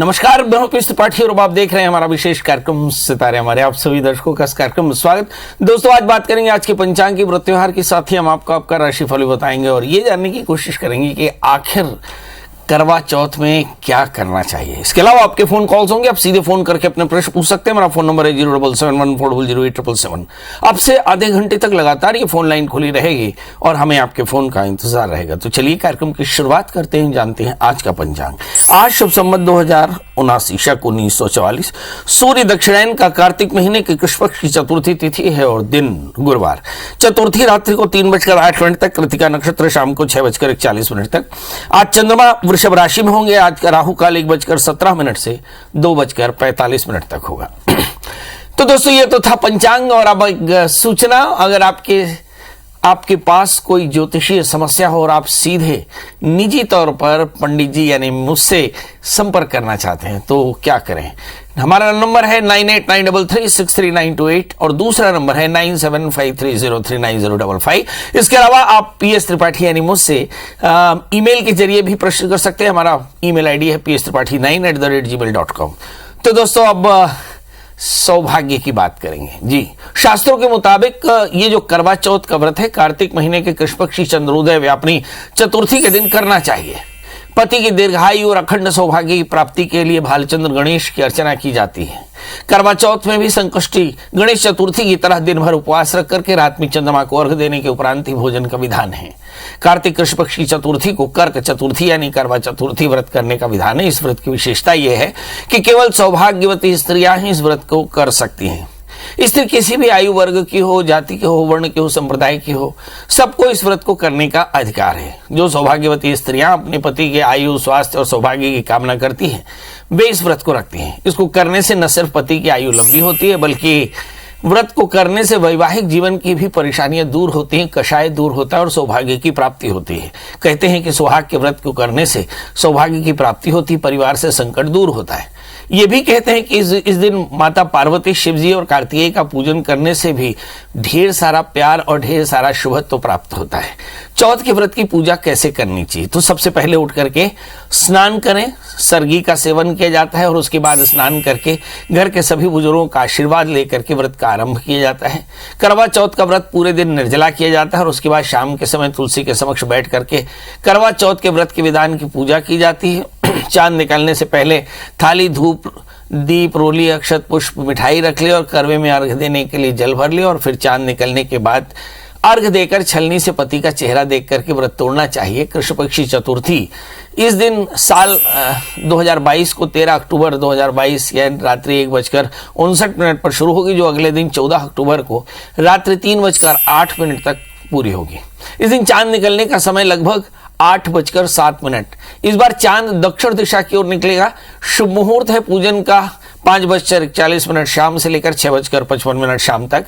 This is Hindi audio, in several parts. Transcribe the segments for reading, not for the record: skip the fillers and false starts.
नमस्कार, मैं पीयूष त्रिपाठी और आप देख रहे हैं हमारा विशेष कार्यक्रम सितारे हमारे। आप सभी दर्शकों का इस कार्यक्रम में स्वागत। दोस्तों, आज बात करेंगे आज के पंचांग की व्रत त्योहार के साथ ही हम आपको आपका राशिफल बताएंगे और ये जानने की कोशिश करेंगे कि आखिर करवा चौथ में क्या करना चाहिए। इसके अलावा आपके फोन कॉल्स होंगे, आप सीधे फोन करके अपने प्रश्न पूछ सकते हैं। मेरा फोन नंबर है 07714008777। आपसे आधे घंटे तक लगातार ये फोन लाइन खुली रहेगी और हमें आपके फोन का इंतजार रहेगा। तो चलिए कार्यक्रम की शुरुआत करते हैं, जानते हैं आज का पंचांग। आज शुभ संवत 2079 शक 1944, सूर्य दक्षिणायन का कार्तिक महीने की कृष्ण पक्ष की चतुर्थी तिथि है और दिन गुरुवार। चतुर्थी रात्रि को 3:08 तक, कृतिका नक्षत्र शाम को 6:41 तक। आज चंद्रमा वृषभ राशि में होंगे। आज का राहु काल 1:17 से 2:45 तक होगा। तो दोस्तों, ये तो था पंचांग। और अब एक सूचना, अगर आपके पास कोई ज्योतिषीय समस्या हो और आप सीधे निजी तौर पर पंडित जी यानी मुझसे संपर्क करना चाहते हैं तो क्या करें। हमारा नंबर है 9893363928 और दूसरा नंबर है 9753039055। इसके अलावा आप PS त्रिपाठी यानी मुझसे ईमेल के जरिए भी प्रश्न कर सकते हैं। हमारा ईमेल आईडी है pstripathi9@gmail.com। तो दोस्तों, अब सौभाग्य की बात करेंगे जी। शास्त्रों के मुताबिक ये जो करवा चौथ का व्रत है, कार्तिक महीने के कृष्ण पक्षी चंद्रोदय व्यापनी चतुर्थी के दिन करना चाहिए। पति की दीर्घायु और अखंड सौभाग्य की प्राप्ति के लिए भालचंद्र गणेश की अर्चना की जाती है। करवा चौथ में भी संकष्टी गणेश चतुर्थी की तरह दिन भर उपवास रख करके रात में चंद्रमा को अर्घ्य देने के उपरांत ही भोजन का विधान है। कार्तिक कृष्ण पक्ष की चतुर्थी को कर्क चतुर्थी यानी करवा चतुर्थी व्रत करने का विधान है। इस व्रत की विशेषता यह है कि केवल सौभाग्यवती स्त्रियां ही इस व्रत को कर सकती हैं। स्त्री किसी भी आयु वर्ग की हो, जाति की हो, वर्ण की हो, संप्रदाय की हो, सबको इस व्रत को करने का अधिकार है। जो सौभाग्यवती स्त्रियां अपने पति के आयु, स्वास्थ्य और सौभाग्य की कामना करती हैं, वे इस व्रत को रखती हैं। इसको करने से न सिर्फ पति की आयु लंबी होती है, बल्कि व्रत को करने से वैवाहिक जीवन की भी परेशानियां दूर होती हैं, कषाय दूर होता है और सौभाग्य की प्राप्ति होती है। कहते हैं कि सुहाग के व्रत को करने से सौभाग्य की प्राप्ति होती, परिवार से संकट दूर होता है। ये भी कहते हैं कि इस दिन माता पार्वती, शिवजी और कार्तिकेय का पूजन करने से भी ढेर सारा प्यार और ढेर सारा शुभत्व प्राप्त होता है। चौथ के व्रत की पूजा कैसे करनी चाहिए? तो सबसे पहले उठ करके स्नान करें, सरगी का सेवन किया जाता है और उसके बाद स्नान करके घर के सभी बुजुर्गों का आशीर्वाद लेकर के व्रत का आरंभ किया जाता है। करवा चौथ का व्रत पूरे दिन निर्जला किया जाता है और उसके बाद शाम के समय तुलसी के समक्ष बैठ करके करवा चौथ के व्रत के विधान की पूजा की जाती है। चांद निकलने से पहले थाली, धूप, दीप, रोली, अक्षत, पुष्प, मिठाई रख ले और करवे में अर्घ देने के लिए जल भर ले और फिर चांद निकलने के बाद अर्घ देकर छलनी से पति का चेहरा देख करके व्रत तोड़ना चाहिए। कृष्ण पक्षी चतुर्थी इस दिन साल 2022 को 13 अक्टूबर 2022 या रात्रि 1:59 पर शुरू होगी, जो अगले दिन 14 अक्टूबर को रात्रि 3:08 तक पूरी होगी। इस दिन चांद निकलने का समय लगभग 8:07। इस बार चांद दक्षिण दिशा की ओर निकलेगा। शुभ मुहूर्त है पूजन का 5:41 शाम से लेकर 6:55 शाम तक।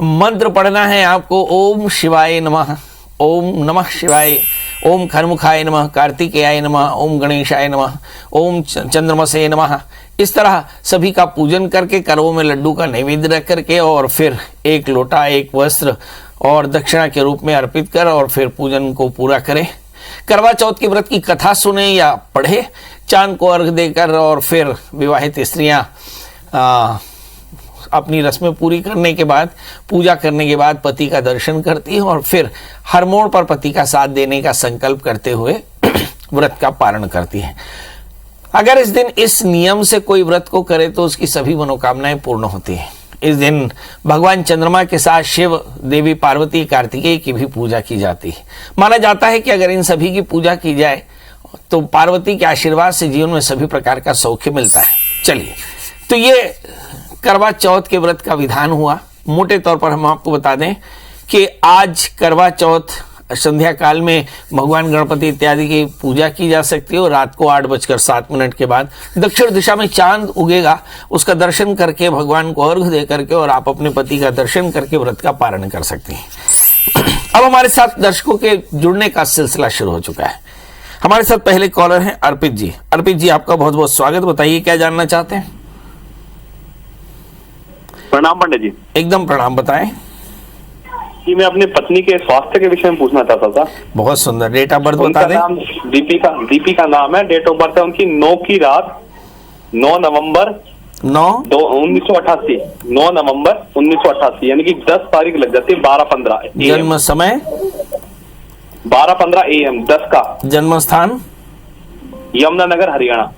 मंत्र पढ़ना है आपको, ओम शिवाय नमः, ओम नमः शिवाय, ओम खरमुखाय नमः, कार्तिकेयाय नमः, ओम गणेशाय नमः, ओम चंद्रमसे नमः। इस तरह सभी का पूजन करके करवों में लड्डू का नैवेद्य रख करके और फिर एक लोटा, एक वस्त्र और दक्षिणा के रूप में अर्पित कर और फिर पूजन को पूरा करें। करवा चौथ के व्रत की कथा सुने या पढ़े, चांद को अर्घ देकर और फिर विवाहित स्त्रियां अपनी रस्में पूरी करने के बाद, पूजा करने के बाद पति का दर्शन करती है और फिर हर मोड़ पर पति का साथ देने का संकल्प करते हुए व्रत का पारण करती है। अगर इस दिन इस नियम से कोई व्रत को करे तो उसकी सभी मनोकामनाएं पूर्ण होती हैं। इस दिन भगवान चंद्रमा के साथ शिव, देवी पार्वती, कार्तिकेय की भी पूजा की जाती है। माना जाता है कि अगर इन सभी की पूजा की जाए तो पार्वती के आशीर्वाद से जीवन में सभी प्रकार का सौख्य मिलता है। चलिए, तो ये करवा चौथ के व्रत का विधान हुआ। मोटे तौर पर हम आपको बता दें कि आज करवा चौथ संध्या काल में भगवान गणपति इत्यादि की पूजा की जा सकती है और रात को 8:07 के बाद दक्षिण दिशा में चांद उगेगा, उसका दर्शन करके भगवान को अर्घ दे करके और आप अपने पति का दर्शन करके व्रत का पारण कर सकते हैं। अब हमारे साथ दर्शकों के जुड़ने का सिलसिला शुरू हो चुका है। हमारे साथ पहले कॉलर हैं अर्पित जी। अर्पित जी, आपका बहुत बहुत स्वागत। बताइए क्या जानना चाहते हैं। प्रणाम पंडित जी। एकदम प्रणाम, बताएं। कि मैं अपनी पत्नी के स्वास्थ्य के विषय में पूछना चाहता था। बहुत सुंदर। डेट ऑफ बर्थ बता दें। दीपिका नाम है, डेट ऑफ बर्थ है उनकी 9 की रात 9 नवंबर 1988, 9 नवंबर 1988, यानी कि 10 तारीख लग जाती है। 12:15 जन्म समय 12:15 AM 10 का। जन्म स्थान यमुनानगर हरियाणा।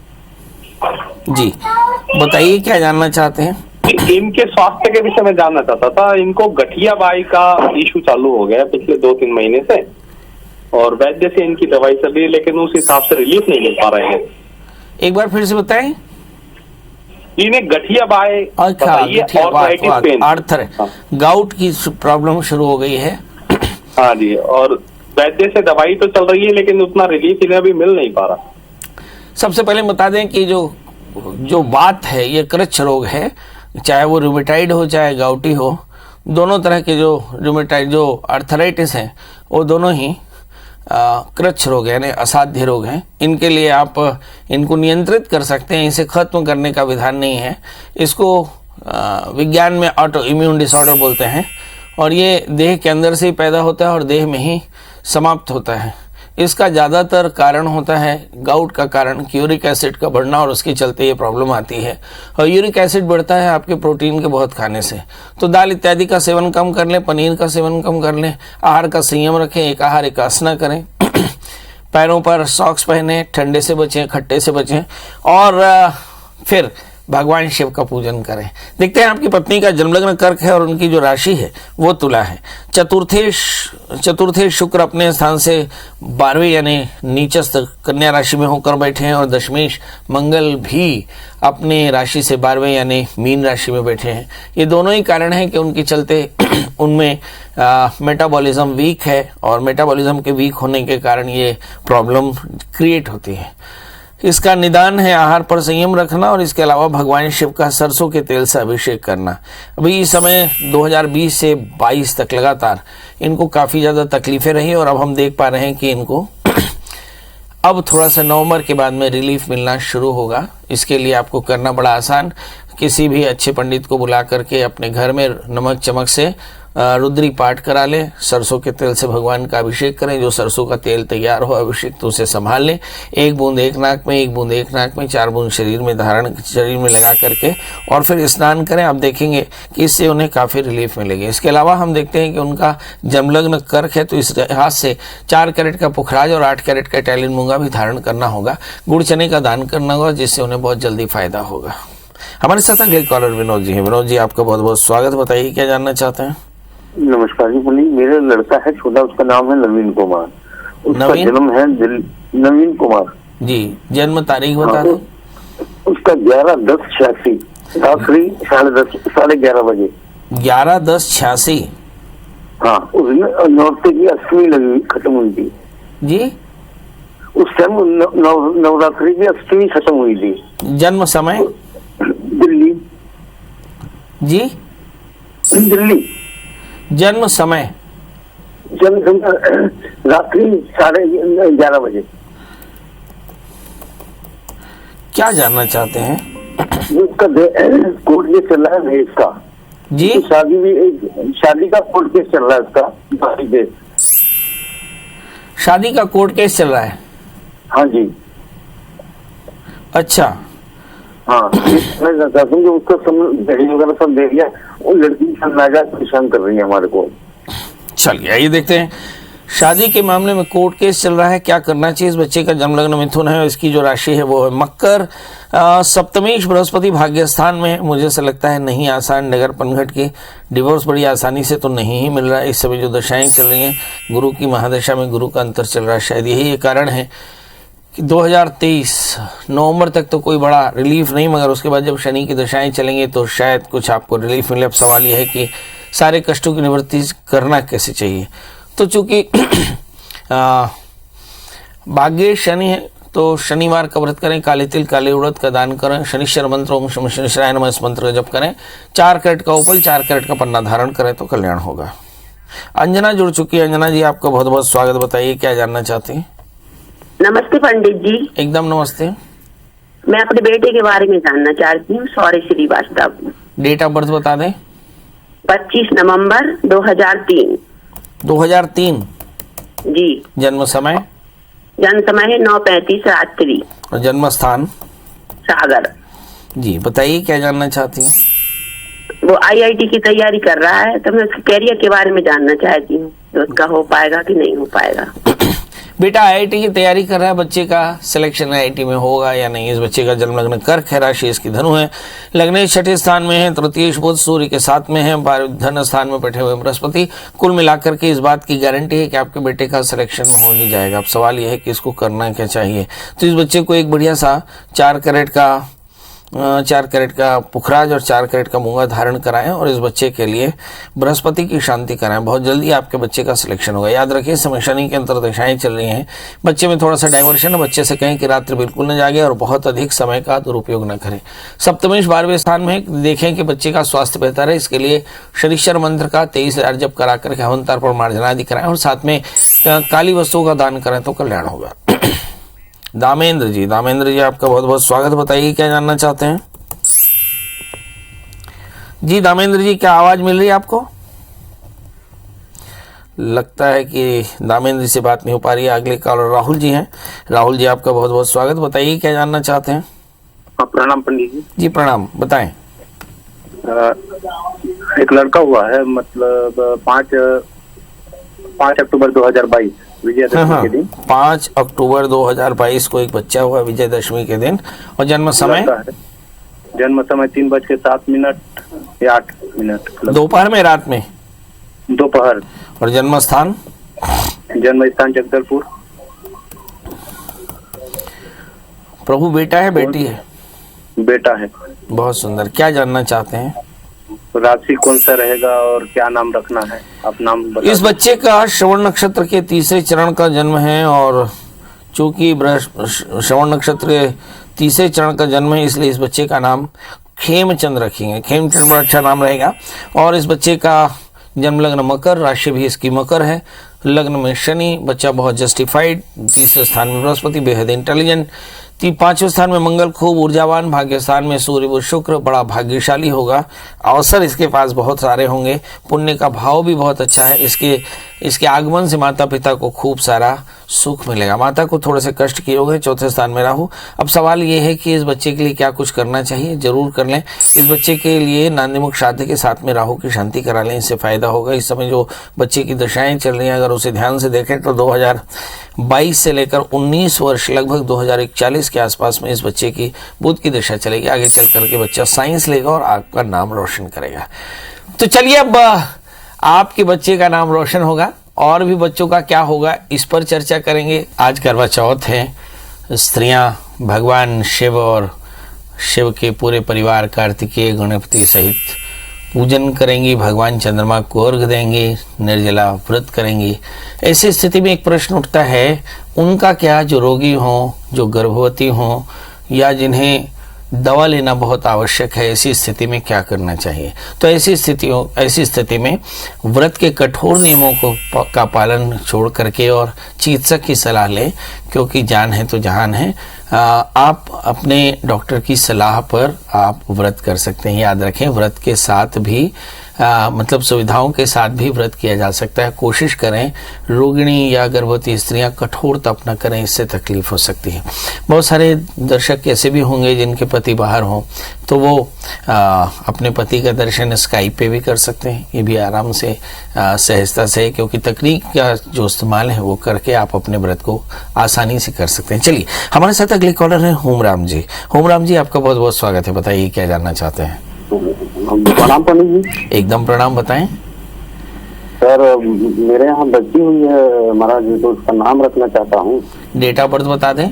जी, बताइए क्या जानना चाहते हैं। इनके स्वास्थ्य के विषय में जानना चाहता था। इनको गठिया बाई का इशू चालू हो गया है पिछले 2-3 महीने से, और वैद्य से इनकी दवाई चल रही है, लेकिन उस हिसाब से रिलीफ नहीं मिल पा रहे हैं। एक बार फिर से बताएं। इन्हें गठिया बाई पेन, आर्थर, गाउट की प्रॉब्लम शुरू हो गई है। हाँ जी, और वैद्य से दवाई तो चल रही है, लेकिन उतना रिलीफ इन्हें अभी मिल नहीं पा रहा। सबसे पहले बता दें कि जो बात है ये कृच्छ रोग है, चाहे वो रूमेटाइड हो चाहे गाउटी हो। दोनों तरह के जो रूमेटाइड जो आर्थराइटिस हैं वो दोनों ही कृच्छ रोग यानी असाध्य रोग हैं। इनके लिए आप इनको नियंत्रित कर सकते हैं, इसे खत्म करने का विधान नहीं है। इसको विज्ञान में ऑटो इम्यून डिसऑर्डर बोलते हैं, और ये देह के अंदर से ही पैदा होता है और देह में ही समाप्त होता है। इसका ज़्यादातर कारण होता है गाउट का कारण यूरिक एसिड का बढ़ना, और उसके चलते ये प्रॉब्लम आती है। और यूरिक एसिड बढ़ता है आपके प्रोटीन के बहुत खाने से। तो दाल इत्यादि का सेवन कम कर लें, पनीर का सेवन कम कर लें, आहार का संयम रखें, एक आहार एक आसना करें, पैरों पर सॉक्स पहने, ठंडे से बचें, खट्टे से बचें, और फिर भगवान शिव का पूजन करें। देखते हैं आपकी पत्नी का जन्मलग्न कर्क है और उनकी जो राशि है वो तुला है। चतुर्थे शुक्र अपने स्थान से 12वें यानी नीचस्थ कन्या राशि में होकर बैठे हैं, और दशमेश मंगल भी अपने राशि से 12वें यानी मीन राशि में बैठे हैं। ये दोनों ही कारण हैं कि उनके चलते उनमें मेटाबॉलिज्म वीक है, और मेटाबॉलिज्म के वीक होने के कारण ये प्रॉब्लम क्रिएट होती है। इसका निदान है आहार पर संयम रखना, और इसके अलावा भगवान शिव का सरसों के तेल से अभिषेक करना। अभी इस समय 2020 से 22 तक लगातार इनको काफ़ी ज़्यादा तकलीफें रही, और अब हम देख पा रहे हैं कि इनको अब थोड़ा सा नवंबर के बाद में रिलीफ मिलना शुरू होगा। इसके लिए आपको करना बड़ा आसान, किसी भी अच्छे पंडित को बुला करके अपने घर में नमक चमक से रुद्री पाठ करा लें, सरसों के तेल से भगवान का अभिषेक करें। जो सरसों का तेल तैयार हो अभिषेक तो उसे संभाल लें, 1 बूंद एक नाक में, 1 बूंद एक नाक में, 4 बूंद शरीर में लगा करके और फिर स्नान करें। आप देखेंगे कि इससे उन्हें काफ़ी रिलीफ मिलेगी। इसके अलावा हम देखते हैं कि उनका जन्मलग्न कर्क है, तो इस लिहाज से 4 कैरेट का पुखराज और 8 कैरेट का इटालियन मूंगा भी धारण करना होगा। गुड़ चने का दान करना होगा, जिससे उन्हें बहुत जल्दी फायदा होगा। हमारे साथ अगले कॉलर विनोद जी हैं। विनोद जी, आपका बहुत बहुत स्वागत। बताइए क्या जानना चाहते हैं। नमस्कार जी। मुनि, मेरा लड़का है छोटा, उसका नाम है नवीन कुमार। उसका जन्म है नवीन कुमार जी। जन्म तारीख बता दें। उसका 11/10/86 रात्रि 10:30 बजे। 11/10/86। हाँ, उसमें नौरते की 8वीं लगी खत्म हुई थी जी। उस टाइम नवरात्रि की 8वीं खत्म हुई थी। जन्म समय दिल्ली जी। दिल्ली। जन्म समय रात्रि 11:30 बजे। क्या जानना चाहते हैं। उसका कोर्ट केस चल रहा है इसका जी। शादी का कोर्ट केस चल रहा है उसका। शादी का कोर्ट केस चल रहा है। हाँ जी। अच्छा। हाँ, मैं चाहता हूँ कि उसका दहेज वगैरह सब दे दिया। वो लड़की नाजायज परेशान कर रही है हमारे को। चलिए आइए देखते हैं। शादी के मामले में कोर्ट केस चल रहा है, क्या करना चाहिए। इस बच्चे का जन्मलग्न मिथुन है, इसकी जो राशि है वो है मकर। सप्तमेश बृहस्पति भाग्य स्थान में, मुझे ऐसा लगता है नहीं आसान। नगर पनघट की डिवोर्स बड़ी आसानी से तो नहीं ही मिल रहा है। इस समय जो दशाएं चल रही हैं, गुरु की महादशा में गुरु का अंतर चल रहा है। शायद यही एक कारण है कि 2023 नवंबर तक तो कोई बड़ा रिलीफ नहीं, मगर उसके बाद जब शनि की दशाएं चलेंगे तो शायद कुछ आपको रिलीफ मिले। अब सवाल यह है कि सारे कष्टों की निवृत्ति करना कैसे चाहिए। तो चूंकि भाग्य शनि है, तो शनिवार का व्रत करें, काले तिल काले उड़द का दान करें, शनिश्चर मंत्र ओम शम शनिश्चराय नमः इस मंत्र का जप करें, 4 कैरेट का उपल, 4 कैरेट का पन्ना धारण करें तो कल्याण होगा। अंजना जुड़ चुकी है। अंजना जी, आपका बहुत बहुत स्वागत। बताइए क्या जानना चाहती हैं। नमस्ते पंडित जी। एकदम नमस्ते। मैं अपने बेटे के बारे में जानना चाहती हूँ, सौर्य श्रीवास्तव। डेट ऑफ बर्थ बता दें। 25 नवंबर 2003। 2003 जी। जन्म समय। जन्म समय है 9:35 रात्रि। और जन्म स्थान सागर। जी बताइए क्या जानना चाहती हैं? वो IIT की तैयारी कर रहा है, तो मैं उसके कैरियर के बारे में जानना चाहती हूँ, तो उसका हो पाएगा कि नहीं हो पाएगा। बेटा IIT की तैयारी कर रहा है, बच्चे का सिलेक्शन IIT में होगा या नहीं। इस बच्चे का जन्म लग्न कर्क है, राशि इसकी धनु है, लग्न छठे स्थान में है, तृतीय बुध सूर्य के साथ में है, धन स्थान में बैठे हुए बृहस्पति। कुल मिलाकर के इस बात की गारंटी है कि आपके बेटे का सिलेक्शन हो ही जाएगा। अब सवाल यह है कि इसको करना क्या चाहिए। तो इस बच्चे को एक बढ़िया सा 4 कैरेट का पुखराज और 4 कैरेट का मूंगा धारण कराएं और इस बच्चे के लिए बृहस्पति की शांति कराएं। बहुत जल्दी आपके बच्चे का सिलेक्शन होगा। याद रखिए समय शनि के अंतर्दशाएं चल रही हैं, बच्चे में थोड़ा सा डाइवर्शन है। बच्चे से कहें कि रात्रि बिल्कुल न जागे और बहुत अधिक समय का दुरुपयोग न करें। सप्तमेश 12वें स्थान में, देखें कि बच्चे का स्वास्थ्य बेहतर है। इसके लिए शनिश्चर मंत्र का 23,000 जप करा करके हवन तर्पण मार्जना आदि कराएं और साथ में काली वस्तुओं का दान करें तो कल्याण होगा। दामेंद्र जी आपका बहुत बहुत स्वागत। बताइए क्या जानना चाहते हैं? जी दामेंद्र जी, क्या आवाज मिल रही है आपको? लगता है कि दामेंद्र जी से बात नहीं हो पा रही है। अगले कॉलर राहुल जी हैं। राहुल जी आपका बहुत बहुत स्वागत। बताइए क्या जानना चाहते हैं? प्रणाम पंडित जी। जी प्रणाम, बताएं। एक लड़का हुआ है, मतलब 5 अक्टूबर 2022 विजयदशमी के दिन। 5 अक्टूबर 2022 को एक बच्चा हुआ विजयदशमी के दिन। और जन्म समय? जन्म समय 3:07 या 8 मिनट। दोपहर में, रात में? दोपहर। और जन्म स्थान? जन्म स्थान जगदलपुर। प्रभु बेटा है बेटी है? बेटा है। बहुत सुंदर। क्या जानना चाहते हैं? राशि कौन सा रहेगा और क्या नाम रखना है, आप नाम बता। इस बच्चे का श्रवण नक्षत्र के तीसरे चरण का जन्म है और चूंकि श्रवण नक्षत्र के तीसरे चरण का जन्म है, इसलिए इस बच्चे का नाम खेमचंद रखेंगे। खेमचंद बड़ा अच्छा नाम रहेगा। और इस बच्चे का जन्म लग्न मकर, राशि भी इसकी मकर है, लग्न में शनि, बच्चा बहुत जस्टिफाइड, तीसरे स्थान में बृहस्पति, बेहद इंटेलिजेंट, 5वें स्थान में मंगल, खूब ऊर्जावान, भाग्य स्थान में सूर्य व शुक्र, बड़ा भाग्यशाली होगा। अवसर इसके पास बहुत सारे होंगे, पुण्य का भाव भी बहुत अच्छा है। इसके आगमन से माता पिता को खूब सारा सुख मिलेगा। माता को थोड़े से कष्ट किए होंगे। 4थे स्थान में राहु। अब सवाल ये है कि इस बच्चे के लिए क्या कुछ करना चाहिए। जरूर कर लें। इस बच्चे के लिए नांदीमुख श्राद्ध के साथ में राहु की शांति करा लें, इससे फायदा होगा। इस समय जो बच्चे की दशाएं चल रही हैं, अगर उसे ध्यान से देखें तो 2022 से लेकर 19 वर्ष, लगभग 2041 के आसपास में इस बच्चे की बुध की दशा चलेगी। आगे चल करके बच्चा साइंस लेगा और आपका नाम रोशन करेगा। तो चलिए अब आपके बच्चे का नाम रोशन होगा और भी बच्चों का क्या होगा इस पर चर्चा करेंगे। आज करवा चौथ है। स्त्रियां भगवान शिव और शिव के पूरे परिवार कार्तिकेय गणपति सहित पूजन करेंगी, भगवान चंद्रमा को अर्घ्य देंगे, निर्जला व्रत करेंगी। ऐसी स्थिति में एक प्रश्न उठता है, उनका क्या, जो रोगी हों, जो गर्भवती हों या जिन्हें दवा लेना बहुत आवश्यक है, ऐसी स्थिति में क्या करना चाहिए। तो ऐसी स्थिति में व्रत के कठोर नियमों का पालन छोड़ करके और चिकित्सक की सलाह लें, क्योंकि जान है तो जहान है। आप अपने डॉक्टर की सलाह पर आप व्रत कर सकते हैं। याद रखें, व्रत के साथ भी मतलब सुविधाओं के साथ भी व्रत किया जा सकता है। कोशिश करें, रोगिणी या गर्भवती स्त्रियां कठोर तप न करें, इससे तकलीफ हो सकती है। बहुत सारे दर्शक ऐसे भी होंगे जिनके पति बाहर हों, तो वो अपने पति का दर्शन स्काइप पे भी कर सकते हैं। ये भी आराम से सहजता से, क्योंकि तकनीक का जो इस्तेमाल है वो करके आप अपने व्रत को आसानी से कर सकते हैं। चलिए हमारे साथ अगले कॉलर है होमराम जी। होमराम जी आपका बहुत बहुत स्वागत है। बताइए क्या जानना चाहते हैं? प्रणाम पंडित जी। एकदम प्रणाम, बताएं। सर मेरे यहाँ बच्ची हुई है महाराज जी, तो उसका नाम रखना चाहता हूँ। डेट ऑफ बर्थ बता दें।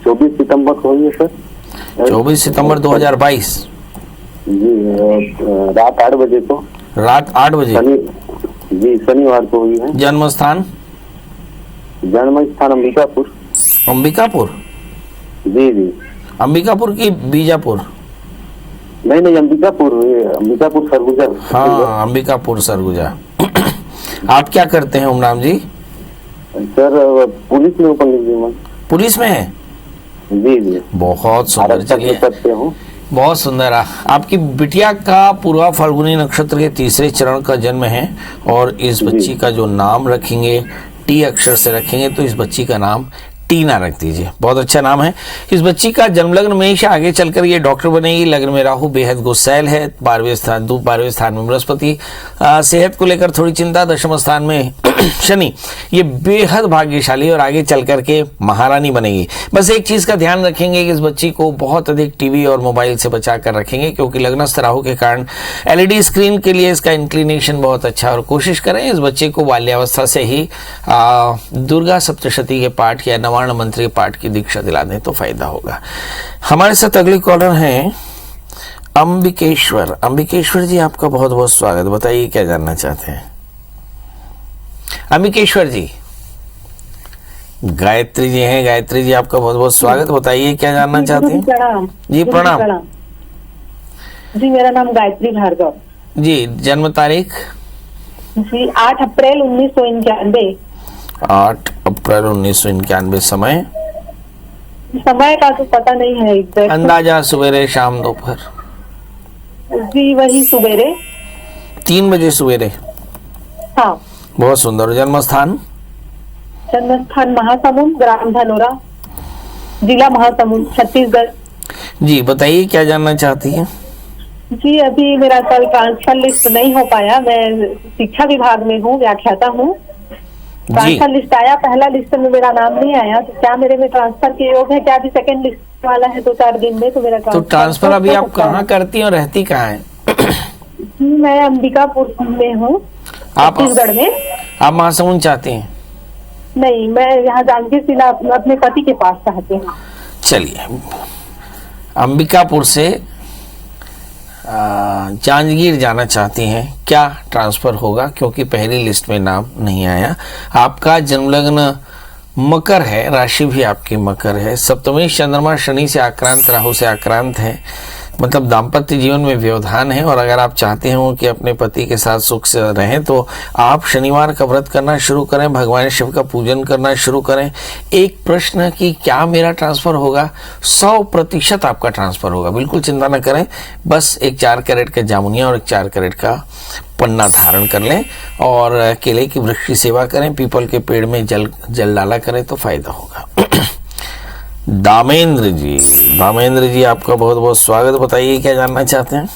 24 सितंबर को हुई है सर। 24 सितंबर 2022 जी, रात 8 बजे को। रात 8 बजे जी, शनिवार को हुई है। जन्म स्थान? जन्म स्थान अंबिकापुर। अंबिकापुर? जी जी। अंबिकापुर की बीजापुर? नहीं, अंबिकापुर सरगुजा। हाँ, अंबिकापुर सरगुजा। आप क्या करते हैं ओमराम जी? सर पुलिस में पंडित जी। पुलिस में है? जी जी। बहुत सुंदर। चलिए करते हो। बहुत सुंदर। आपकी बिटिया का पूर्वा फाल्गुनी नक्षत्र के तीसरे चरण का जन्म है और इस बच्ची का जो नाम रखेंगे टी अक्षर से रखेंगे, तो इस बच्ची का नाम टीना रख दीजिए, बहुत अच्छा नाम है। इस बच्ची का जन्म लग्न मेष है, आगे चलकर ये डॉक्टर बनेगी। लग्न में राहु बेहद गुस्सैल है, 12वें स्थान में बृहस्पति, सेहत को लेकर थोड़ी चिंता, 10वें स्थान में शनि, ये बेहद भाग्यशाली और आगे चल करके महारानी बनेगी। बस एक चीज का ध्यान रखेंगे कि इस बच्ची को बहुत अधिक टीवी और मोबाइल से बचा कर रखेंगे, क्योंकि लग्नस्थ राहु के कारण एलईडी स्क्रीन के लिए इसका इंक्लिनेशन बहुत अच्छा, और कोशिश करें इस बच्चे को बाल्यावस्था से ही दुर्गा सप्तशती के पाठ या नवार्ण मंत्र के पाठ की दीक्षा दिला दें तो फायदा होगा। हमारे साथ अगली कॉलर हैं अंबिकेश्वर। अंबिकेश्वर जी, आपका बहुत बहुत स्वागत। बताइए क्या जानना चाहते हैं अंबिकेश्वर जी? गायत्री जी हैं। गायत्री जी, आपका बहुत बहुत स्वागत। बताइए क्या जानना चाहते हैं? प्रणाम जी प्रणाम जी, मेरा नाम गायत्री भार्गव जी। जन्म तारीख? जी 8 अप्रैल 1991। 8 अप्रैल 1991। समय का तो पता नहीं है एग्जैक्ट। अंदाजा सुबेरे शाम दोपहर? जी वही सुबेरे 3 बजे सुबेरे। हाँ। बहुत सुंदर। जन्म स्थान? जन्म स्थान महासमुंद, ग्राम धनोरा, जिला महासमुंद, छत्तीसगढ़। जी बताइए क्या जानना चाहती हैं? जी अभी मेरा कल ट्रांसफर लिस्ट नहीं हो पाया। मैं शिक्षा विभाग में हूँ, व्याख्याता हूँ। ट्रांसफर लिस्ट आया, पहला लिस्ट में मेरा नाम नहीं आया, तो क्या मेरे में ट्रांसफर के योग है? क्या अभी सेकंड लिस्ट वाला है 2-4 दिन में, तो मेरा तो ट्रांसफर अभी आप कहाँ करती हैं और रहती कहाँ हैं? मैं अंबिकापुर में हूँ, आप छत्तीसगढ़ में। आप महासमुंद चाहती हैं? नहीं, मैं यहाँ जानकी जिला अपने पति के पास चाहती हूँ। चलिए, अंबिकापुर से जांजगीर जाना चाहती हैं, क्या ट्रांसफर होगा? क्योंकि पहली लिस्ट में नाम नहीं आया। आपका जन्म लग्न मकर है, राशि भी आपकी मकर है, सप्तमी चंद्रमा शनि से आक्रांत, राहु से आक्रांत है, मतलब दाम्पत्य जीवन में व्यवधान है। और अगर आप चाहते हो कि अपने पति के साथ सुख से रहें तो आप शनिवार का व्रत करना शुरू करें, भगवान शिव का पूजन करना शुरू करें। एक प्रश्न कि क्या मेरा ट्रांसफर होगा? 100% आपका ट्रांसफर होगा, बिल्कुल चिंता न करें। बस एक 4 कैरेट का जामुनिया और एक 4 कैरेट का पन्ना धारण कर लें और केले की वृक्ष की सेवा करें, पीपल के पेड़ में जल डाला करें तो फायदा होगा। दामेंद्र जी, आपका बहुत बहुत स्वागत। बताइए क्या जानना चाहते हैं?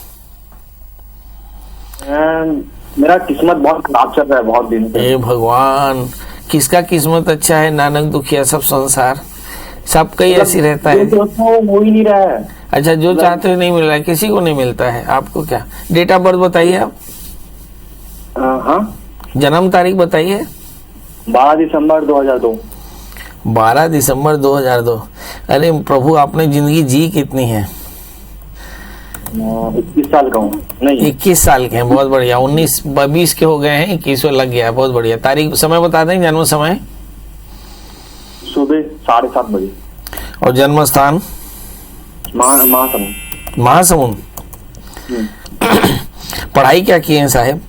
मेरा किस्मत बहुत खराब चल रहा है बहुत दिन से। हे भगवान, किसका किस्मत अच्छा है? नानक दुखिया सब संसार, सबका ही ऐसी रहता है। जो हो ही नहीं रहा है। अच्छा, जो चाहते हो नहीं मिल रहा है, किसी को नहीं मिलता है। आपको क्या डेट ऑफ बर्थ बताइए आप? हाँ, जन्म तारीख बताइए। 12 दिसंबर 2002। 12 दिसंबर 2002। अरे प्रभु, आपने जिंदगी जी कितनी है? 21 साल का हूँ। नहीं, 21 साल के हैं, बहुत बढ़िया। 19-20 के हो गए हैं, 21वें लग गया है, बहुत बढ़िया। तारीख समय बता दें, जन्म समय? सुबह 7:30 बजे। और जन्म स्थान? महासमुंद। पढ़ाई क्या किए हैं साहब?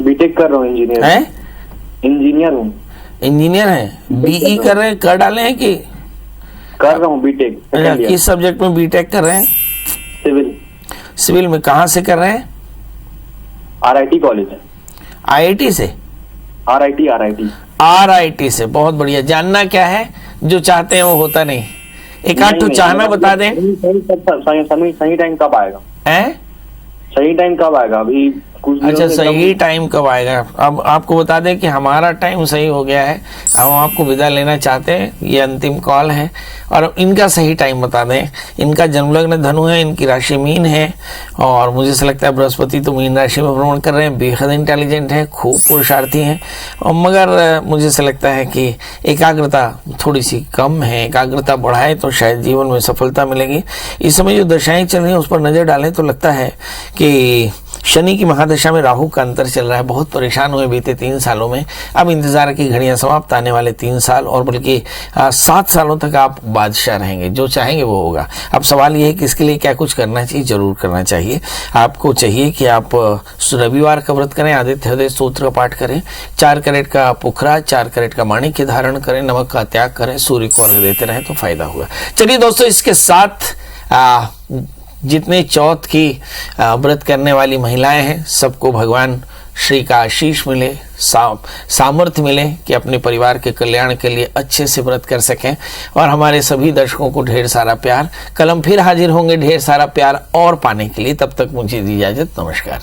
बीटेक कर रहा हूँ, इंजीनियर हैं? इंजीनियर हूँ। इंजीनियर हैं? बीई कर रहे हैं, कर डाले हैं कि कर रहा हूँ बीटेक। किस सब्जेक्ट में बीटेक कर रहे हैं? सिविल। सिविल में कहाँ से कर रहे हैं? RIT college. IIT से? RIT से, बहुत बढ़िया। जानना क्या है? जो चाहते हैं वो होता नहीं। एक आध तो चाहना बता दें। सही टाइम कब आएगा? सही टाइम कब आएगा? अभी कुछ अच्छा, सही टाइम कब आएगा? अब आपको बता दें कि हमारा टाइम सही हो गया है, हम आपको विदा लेना चाहते हैं, ये अंतिम कॉल है। और इनका सही टाइम बता दें। इनका जन्मलग्न धनु है, इनकी राशि मीन है, और मुझे से लगता है बृहस्पति तो मीन राशि में भ्रमण कर रहे हैं। बेहद इंटेलिजेंट है, खूब पुरुषार्थी हैं, और मगर मुझे से लगता है कि एकाग्रता थोड़ी सी कम है। एकाग्रता बढ़ाए तो शायद जीवन में सफलता मिलेगी। इस समय जो दशाएं चल रही हैं उस पर नजर डालें तो लगता है कि शनि की महादशा में राहु का अंतर चल रहा है। बहुत परेशान हुए बीते 3 सालों में, अब इंतजार की घड़ियां समाप्त। आने वाले 3 साल और बल्कि 7 सालों तक आप बादशाह रहेंगे, जो चाहेंगे वो होगा। अब सवाल ये है कि इसके लिए क्या कुछ करना चाहिए? जरूर करना चाहिए। आपको चाहिए कि आप रविवार का व्रत करें, आदित्य हृदय स्तोत्र का पाठ करें, 4 कैरेट का पुखरा, 4 कैरेट का माणिक्य धारण करें, नमक का त्याग करें, सूर्य को अर्घ्य देते रहें तो फायदा होगा। चलिए दोस्तों, इसके साथ जितने चौथ की व्रत करने वाली महिलाएं हैं सबको भगवान श्री का आशीष मिले, सामर्थ्य मिले कि अपने परिवार के कल्याण के लिए अच्छे से व्रत कर सकें। और हमारे सभी दर्शकों को ढेर सारा प्यार। कल हम फिर हाजिर होंगे ढेर सारा प्यार और पाने के लिए। तब तक मुझे दी इजाजत। नमस्कार।